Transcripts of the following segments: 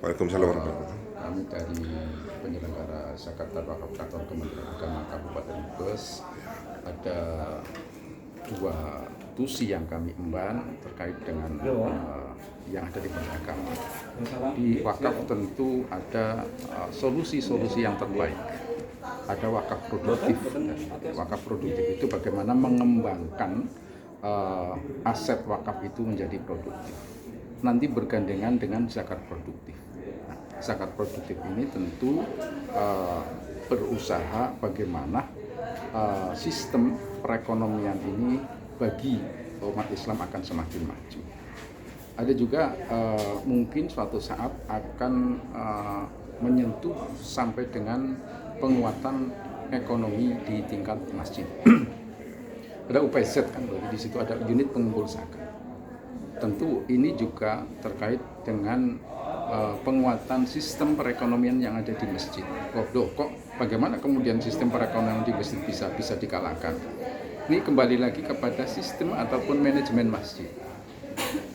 Waalaikumsalam warahmatullahi wabarakatuh. Kami dari penyelenggara zakat dan wakaf kantor Kementerian Agama Kabupaten Brebes ada dua tusi yang kami emban terkait dengan yang ada di beragama. Di wakaf tentu ada solusi-solusi yang terbaik. Ada wakaf produktif. Wakaf produktif itu bagaimana mengembangkan aset wakaf itu menjadi produktif. Nanti bergandengan dengan zakat produktif. Nah, zakat produktif ini tentu berusaha bagaimana sistem perekonomian ini bagi umat Islam akan semakin maju. Ada juga mungkin suatu saat akan menyentuh sampai dengan penguatan ekonomi di tingkat masjid. Ada UPZ kan, di situ ada unit pengumpul zakat. Tentu ini juga terkait dengan penguatan sistem perekonomian yang ada di masjid. Kok bagaimana kemudian sistem perekonomian di masjid bisa dikalahkan? Ini kembali lagi kepada sistem ataupun manajemen masjid.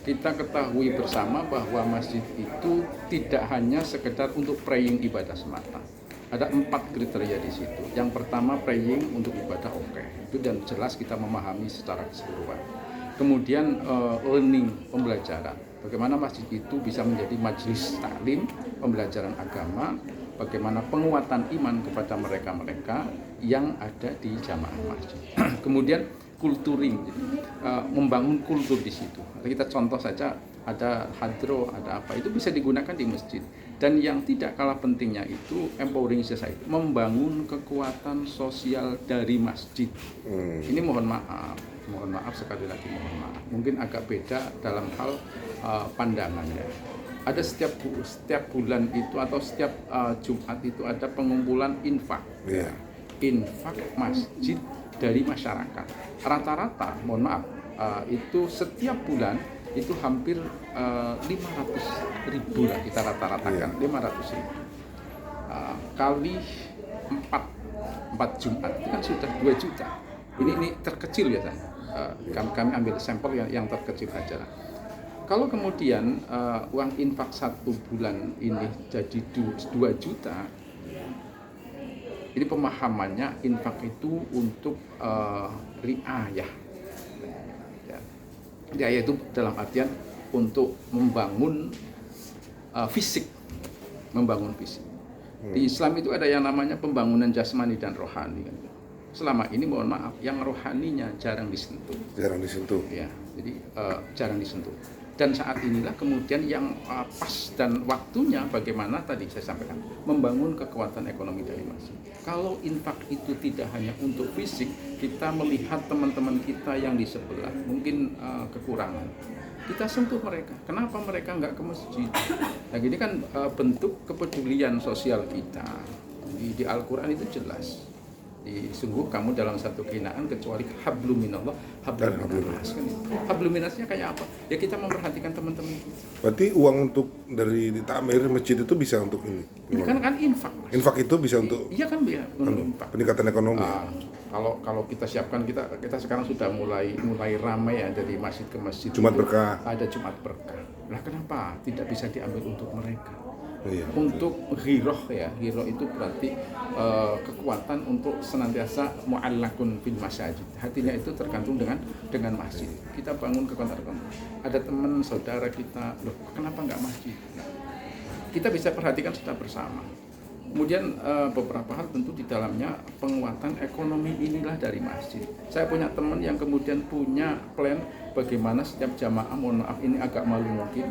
Kita ketahui bersama bahwa masjid itu tidak hanya sekedar untuk praying ibadah semata. Ada 4 kriteria di situ. Yang pertama praying untuk ibadah itu dan jelas kita memahami secara keseluruhan. Kemudian learning, pembelajaran. Bagaimana masjid itu bisa menjadi majelis taklim, pembelajaran agama, bagaimana penguatan iman kepada mereka-mereka yang ada di jamaah masjid. Kemudian kulturing, membangun kultur di situ. Kita contoh saja, ada hadro, ada apa, itu bisa digunakan di masjid. Dan yang tidak kalah pentingnya itu empowering society, membangun kekuatan sosial dari masjid. Ini mohon maaf sekali lagi mohon maaf. Mungkin agak beda dalam hal pandangannya. Ada setiap bulan itu atau setiap Jumat itu ada pengumpulan infak. Yeah. Infak masjid dari masyarakat. Rata-rata, mohon maaf, itu setiap bulan itu hampir 500.000 lah kita rata-ratakan, 500.000. Kali 4 Jumat itu kan sudah 2 juta. Ini terkecil biasanya. Kami ambil sampel yang terkecil aja lah. Kalau kemudian uang infak 1 bulan ini jadi 2 juta, ini pemahamannya infak itu untuk riayah. Riayah itu dalam artian untuk membangun fisik, Di Islam itu ada yang namanya pembangunan jasmani dan rohani. Selama ini mohon maaf, yang rohaninya jarang disentuh. Ya, jadi jarang disentuh. Dan saat inilah kemudian yang pas dan waktunya bagaimana tadi saya sampaikan, membangun kekuatan ekonomi dari masjid. Kalau infak itu tidak hanya untuk fisik, kita melihat teman-teman kita yang di sebelah mungkin kekurangan. Kita sentuh mereka. Kenapa mereka nggak ke masjid? Nah, ini kan bentuk kepedulian sosial kita. Di Al-Quran itu jelas. Sungguh kamu dalam satu kehinaan kecuali hablum minallah, hablum minas. Hablum minasnya kayak apa? Ya kita memperhatikan teman-teman kita. Berarti uang untuk dari takmir masjid itu bisa untuk ini? Ini kan infak. Mas. Infak itu bisa untuk iya kan ya, infak. Peningkatan ekonomi. Kalau kita siapkan kita sekarang sudah mulai ramai ya dari masjid ke masjid. Jumat berkah. Ada Jumat berkah. Nah, kenapa tidak bisa diambil untuk mereka? Iya, untuk ghiroh itu berarti kekuatan untuk senantiasa mu'allakun bil masajid. Hatinya itu tergantung dengan masjid. Kita bangun kekuatan. Ada teman saudara kita, loh kenapa nggak masjid? Nah, kita bisa perhatikan secara bersama. Kemudian beberapa hal tentu di dalamnya penguatan ekonomi inilah dari masjid. Saya punya teman yang kemudian punya plan bagaimana setiap jamaah, mohon maaf ini agak malu mungkin,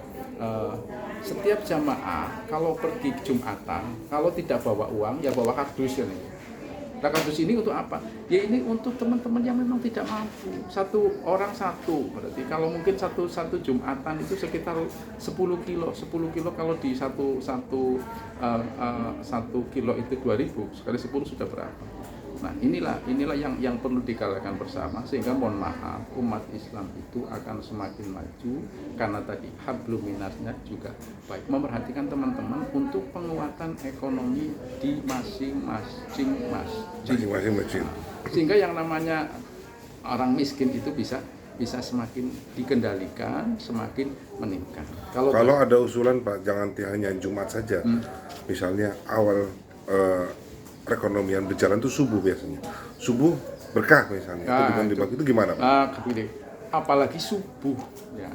setiap jamaah kalau pergi Jumatan, kalau tidak bawa uang ya bawa kardus ini. Nah, kardus ini untuk apa? Ya ini untuk teman-teman yang memang tidak mampu. Satu orang satu, berarti kalau mungkin satu Jumatan itu sekitar 10 kilo. 10 kilo kalau di satu kilo itu 2.000, sekali 10 sudah berapa? Nah, inilah yang perlu digalakkan bersama sehingga mohon maaf umat Islam itu akan semakin maju karena tadi hablum minasnya juga baik, memperhatikan teman-teman untuk penguatan ekonomi di masing-masing masjid. Masing-masing masjid. Sehingga yang namanya orang miskin itu bisa bisa semakin dikendalikan, semakin meningkat. Kalau ada usulan Pak, jangan hanya Jumat saja. Misalnya awal perekonomian berjalan itu subuh biasanya. Subuh berkah misalnya. Itu dengan dibagi itu gimana Pak? Apalagi subuh ya.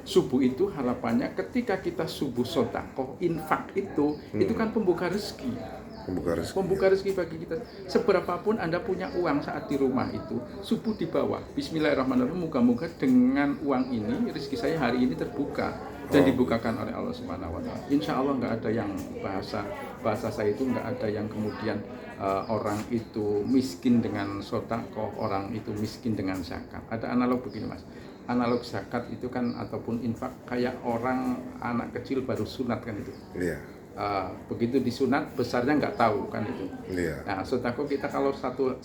Subuh itu harapannya ketika kita subuh sedekah, infak itu kan pembuka rezeki. Pembuka rezeki bagi kita. Seberapapun Anda punya uang saat di rumah itu, subuh di bawah. Bismillahirrahmanirrahim. Moga-moga dengan uang ini rezeki saya hari ini terbuka dan dibukakan oleh Allah Subhanahu wa taala. Insya Allah nggak ada yang bahasa saya itu nggak ada yang kemudian orang itu miskin dengan sedekah, orang itu miskin dengan zakat. Ada analog begini Mas. Analog zakat itu kan ataupun infak kayak orang anak kecil baru sunat kan itu. Iya. Begitu disunat besarnya nggak tahu kan itu. Iya. Nah, sedekah kita kalau satu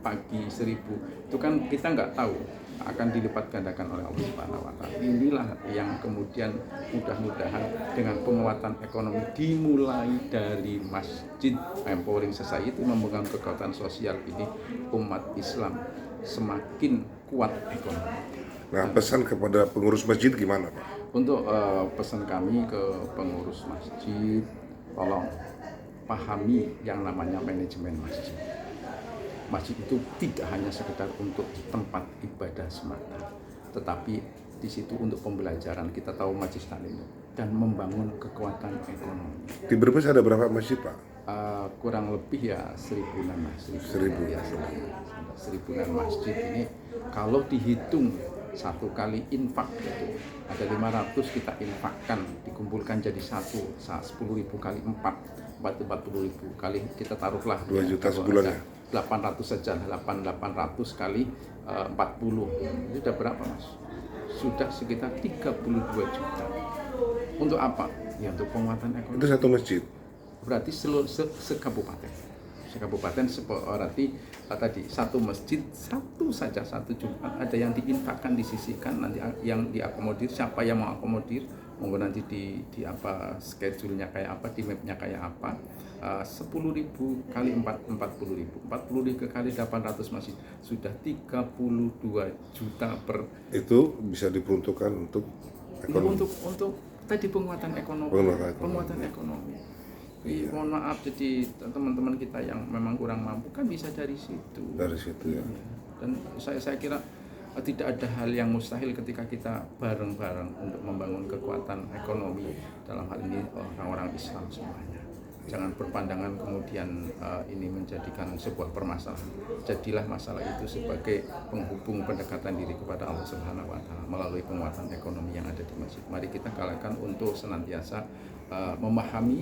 pagi 1.000 itu kan kita nggak tahu akan dilipat gandakan oleh Allah Subhanahu wa taala. Inilah yang kemudian mudah-mudahan dengan penguatan ekonomi dimulai dari Masjid Empowering Society membangun kekuatan sosial ini, umat Islam semakin kuat ekonomi. Nah, pesan kepada pengurus masjid gimana Pak? Untuk pesan kami ke pengurus masjid, tolong pahami yang namanya manajemen masjid. Masjid itu tidak hanya sekedar untuk tempat ibadah semata, tetapi di situ untuk pembelajaran. Kita tahu majelis taklim dan membangun kekuatan ekonomi. Di Brebes ada berapa masjid Pak? Kurang lebih ya 1.000-an masjid. 1.000. Ya, 1.000-an masjid ini kalau dihitung satu kali infak itu ada 500 kita infakkan dikumpulkan jadi 10.000 kali 4 40.000 kali kita taruhlah 2 juta sebulan ya. 800 saja 800 kali 40 itu sudah berapa Mas? Sudah sekitar 32 juta. Untuk apa? Ya untuk penguatan ekonomi. Itu satu masjid. Berarti seluruh sekabupaten berarti tadi satu masjid satu Jumat ada yang diinfakkan disisihkan nanti yang diakomodir siapa yang mau akomodir monggo nanti di apa schedule-nya kayak apa di map-nya kayak apa 10.000 kali 40.000 kali 800 masjid sudah 32 juta per itu bisa diperuntukkan untuk ekonomi. untuk tadi penguatan ekonomi. Iya. Mohon maaf, jadi teman-teman kita yang memang kurang mampu kan bisa dari situ. Dari situ ya. Dan saya kira tidak ada hal yang mustahil ketika kita bareng-bareng untuk membangun kekuatan ekonomi dalam hal ini orang-orang Islam semuanya. Jangan berpandangan kemudian ini menjadikan sebuah permasalahan. Jadilah masalah itu sebagai penghubung pendekatan diri kepada Allah Subhanahu wa taala melalui penguatan ekonomi yang ada di masjid. Mari kita galakkan untuk senantiasa memahami